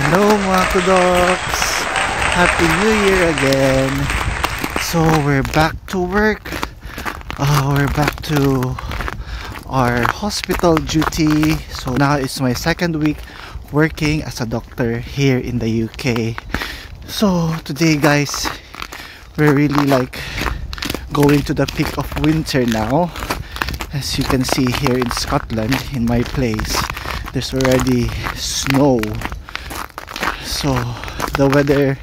Hello mga kudoks! Happy New Year again! So we're back to work. We're back to our hospital duty. So now it's my second week working as a doctor here in the UK. So today guys, we're really like going to the peak of winter now. As you can see here in Scotland, in my place, there's already snow. So the weather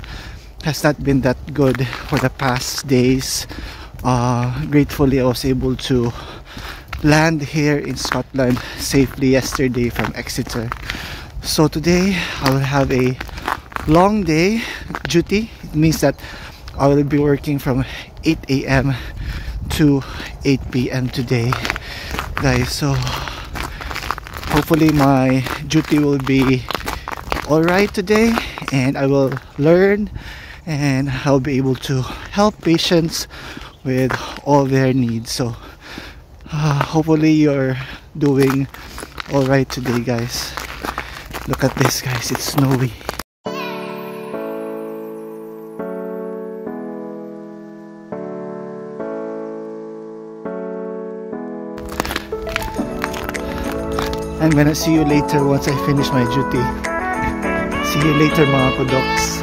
has not been that good for the past days. Gratefully I was able to land here in Scotland safely yesterday from Exeter. So today I will have a long day duty. It means that I will be working from 8 a.m. to 8 p.m. today, guys. So hopefully my duty will be alright today, and I will learn and I'll be able to help patients with all their needs. So hopefully you're doing alright today, guys. Look at this, guys, it's snowy. I'm gonna see you later once I finish my duty. See you later mga kudoks.